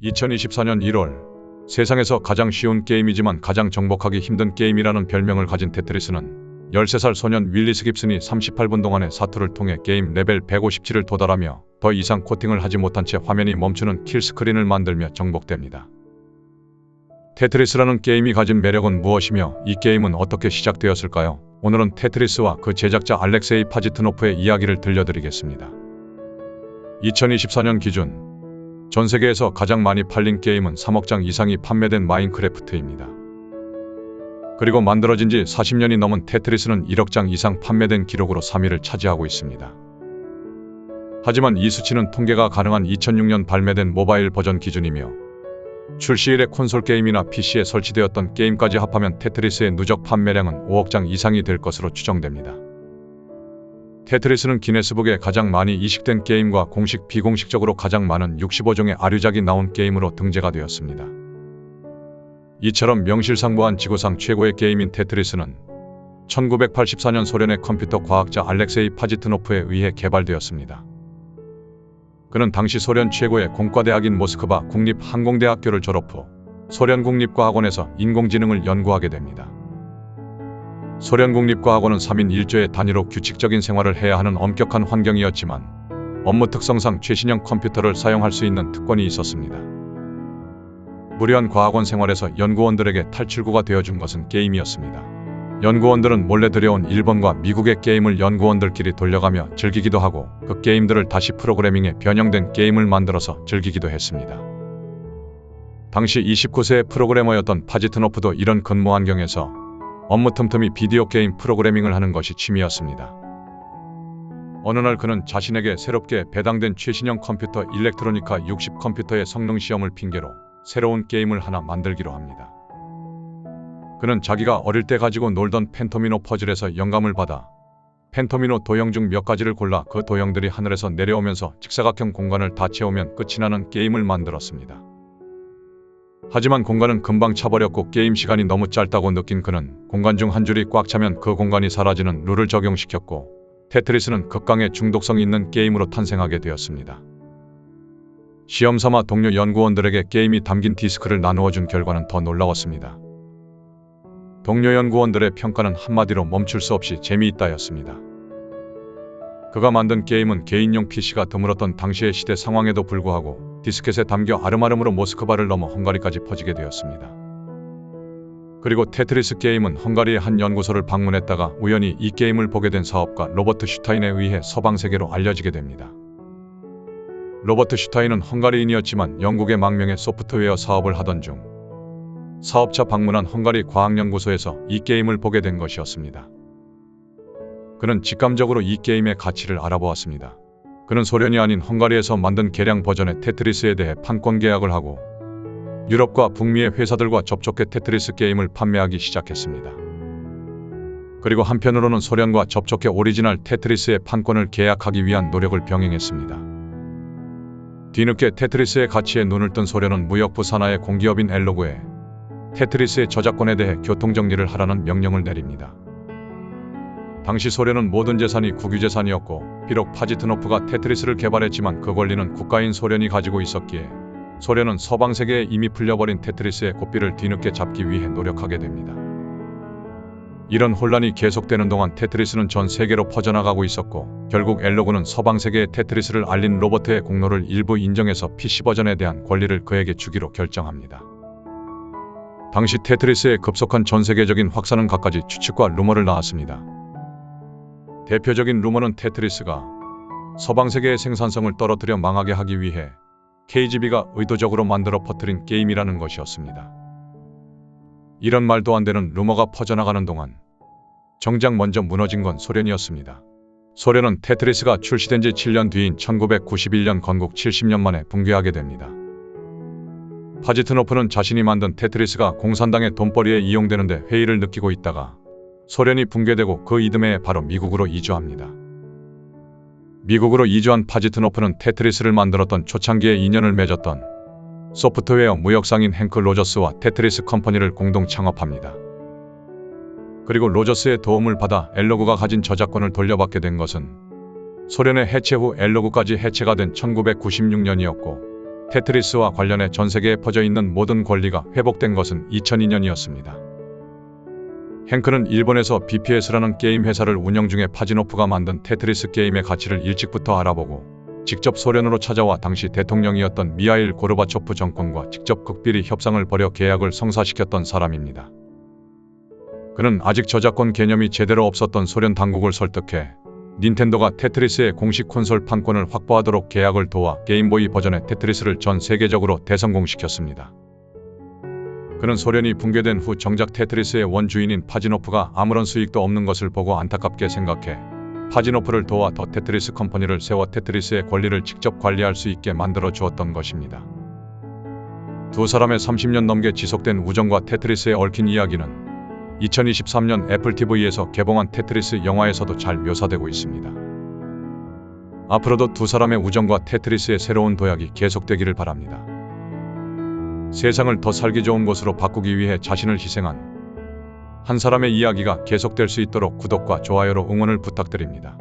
2024년 1월 세상에서 가장 쉬운 게임이지만 가장 정복하기 힘든 게임이라는 별명을 가진 테트리스는 13살 소년 윌리스 깁슨이 38분 동안의 사투를 통해 게임 레벨 157을 도달하며 더 이상 코팅을 하지 못한 채 화면이 멈추는 킬스크린을 만들며 정복됩니다. 테트리스라는 게임이 가진 매력은 무엇이며 이 게임은 어떻게 시작되었을까요? 오늘은 테트리스와 그 제작자 알렉세이 파지트노프의 이야기를 들려드리겠습니다. 2024년 기준 전 세계에서 가장 많이 팔린 게임은 3억 장 이상이 판매된 마인크래프트입니다. 그리고 만들어진 지 40년이 넘은 테트리스는 1억 장 이상 판매된 기록으로 3위를 차지하고 있습니다. 하지만 이 수치는 통계가 가능한 2006년 발매된 모바일 버전 기준이며 출시 이래 콘솔 게임이나 PC에 설치되었던 게임까지 합하면 테트리스의 누적 판매량은 5억 장 이상이 될 것으로 추정됩니다. 테트리스는 기네스북에 가장 많이 이식된 게임과 공식 비공식적으로 가장 많은 65종의 아류작이 나온 게임으로 등재가 되었습니다. 이처럼 명실상부한 지구상 최고의 게임인 테트리스는 1984년 소련의 컴퓨터 과학자 알렉세이 파지트노프에 의해 개발되었습니다. 그는 당시 소련 최고의 공과대학인 모스크바 국립항공대학교를 졸업 후 소련 국립과학원에서 인공지능을 연구하게 됩니다. 소련 국립과학원은 3인 1조의 단위로 규칙적인 생활을 해야 하는 엄격한 환경이었지만 업무 특성상 최신형 컴퓨터를 사용할 수 있는 특권이 있었습니다. 무료한 과학원 생활에서 연구원들에게 탈출구가 되어준 것은 게임이었습니다. 연구원들은 몰래 들여온 일본과 미국의 게임을 연구원들끼리 돌려가며 즐기기도 하고 그 게임들을 다시 프로그래밍에 변형된 게임을 만들어서 즐기기도 했습니다. 당시 29세의 프로그래머였던 파지트노프도 이런 근무 환경에서 업무 틈틈이 비디오 게임 프로그래밍을 하는 것이 취미였습니다. 어느 날 그는 자신에게 새롭게 배당된 최신형 컴퓨터 일렉트로니카 60 컴퓨터의 성능 시험을 핑계로 새로운 게임을 하나 만들기로 합니다. 그는 자기가 어릴 때 가지고 놀던 펜토미노 퍼즐에서 영감을 받아 펜토미노 도형 중 몇 가지를 골라 그 도형들이 하늘에서 내려오면서 직사각형 공간을 다 채우면 끝이 나는 게임을 만들었습니다. 하지만 공간은 금방 차버렸고 게임 시간이 너무 짧다고 느낀 그는 공간 중 한 줄이 꽉 차면 그 공간이 사라지는 룰을 적용시켰고 테트리스는 극강의 중독성 있는 게임으로 탄생하게 되었습니다. 시험삼아 동료 연구원들에게 게임이 담긴 디스크를 나누어준 결과는 더 놀라웠습니다. 동료 연구원들의 평가는 한마디로 멈출 수 없이 재미있다였습니다. 그가 만든 게임은 개인용 PC가 드물었던 당시의 시대 상황에도 불구하고 디스켓에 담겨 아름아름으로 모스크바를 넘어 헝가리까지 퍼지게 되었습니다. 그리고 테트리스 게임은 헝가리의 한 연구소를 방문했다가 우연히 이 게임을 보게 된 사업가 로버트 슈타인에 의해 서방 세계로 알려지게 됩니다. 로버트 슈타인은 헝가리인이었지만 영국의 망명의 소프트웨어 사업을 하던 중 사업차 방문한 헝가리 과학연구소에서 이 게임을 보게 된 것이었습니다. 그는 직감적으로 이 게임의 가치를 알아보았습니다. 그는 소련이 아닌 헝가리에서 만든 개량 버전의 테트리스에 대해 판권 계약을 하고 유럽과 북미의 회사들과 접촉해 테트리스 게임을 판매하기 시작했습니다. 그리고 한편으로는 소련과 접촉해 오리지널 테트리스의 판권을 계약하기 위한 노력을 병행했습니다. 뒤늦게 테트리스의 가치에 눈을 뜬 소련은 무역부 산하의 공기업인 엘로그에 테트리스의 저작권에 대해 교통정리를 하라는 명령을 내립니다. 당시 소련은 모든 재산이 국유재산이었고 비록 파지트노프가 테트리스를 개발했지만 그 권리는 국가인 소련이 가지고 있었기에 소련은 서방 세계에 이미 풀려버린 테트리스의 고삐를 뒤늦게 잡기 위해 노력하게 됩니다. 이런 혼란이 계속되는 동안 테트리스는 전 세계로 퍼져나가고 있었고 결국 엘로그는 서방 세계에 테트리스를 알린 로버트의 공로를 일부 인정해서 PC 버전에 대한 권리를 그에게 주기로 결정합니다. 당시 테트리스의 급속한 전 세계적인 확산은 갖가지 추측과 루머를 낳았습니다. 대표적인 루머는 테트리스가 서방 세계의 생산성을 떨어뜨려 망하게 하기 위해 KGB가 의도적으로 만들어 퍼뜨린 게임이라는 것이었습니다. 이런 말도 안 되는 루머가 퍼져나가는 동안 정작 먼저 무너진 건 소련이었습니다. 소련은 테트리스가 출시된 지 7년 뒤인 1991년 건국 70년 만에 붕괴하게 됩니다. 파지트노프는 자신이 만든 테트리스가 공산당의 돈벌이에 이용되는데 회의를 느끼고 있다가 소련이 붕괴되고 그 이듬해에 바로 미국으로 이주합니다. 미국으로 이주한 파지트노프는 테트리스를 만들었던 초창기에 인연을 맺었던 소프트웨어 무역상인 행크 로저스와 테트리스 컴퍼니를 공동 창업합니다. 그리고 로저스의 도움을 받아 엘로그가 가진 저작권을 돌려받게 된 것은 소련의 해체 후 엘로그까지 해체가 된 1996년이었고 테트리스와 관련해 전 세계에 퍼져 있는 모든 권리가 회복된 것은 2002년이었습니다. 행크는 일본에서 BPS라는 게임 회사를 운영 중에 파지노프가 만든 테트리스 게임의 가치를 일찍부터 알아보고 직접 소련으로 찾아와 당시 대통령이었던 미하일 고르바초프 정권과 직접 극비리 협상을 벌여 계약을 성사시켰던 사람입니다. 그는 아직 저작권 개념이 제대로 없었던 소련 당국을 설득해 닌텐도가 테트리스의 공식 콘솔 판권을 확보하도록 계약을 도와 게임보이 버전의 테트리스를 전 세계적으로 대성공시켰습니다. 그는 소련이 붕괴된 후 정작 테트리스의 원주인인 파지노프가 아무런 수익도 없는 것을 보고 안타깝게 생각해 파지노프를 도와 더 테트리스 컴퍼니를 세워 테트리스의 권리를 직접 관리할 수 있게 만들어 주었던 것입니다. 두 사람의 30년 넘게 지속된 우정과 테트리스에 얽힌 이야기는 2023년 애플 TV에서 개봉한 테트리스 영화에서도 잘 묘사되고 있습니다. 앞으로도 두 사람의 우정과 테트리스의 새로운 도약이 계속되기를 바랍니다. 세상을 더 살기 좋은 곳으로 바꾸기 위해 자신을 희생한 한 사람의 이야기가 계속될 수 있도록 구독과 좋아요로 응원을 부탁드립니다.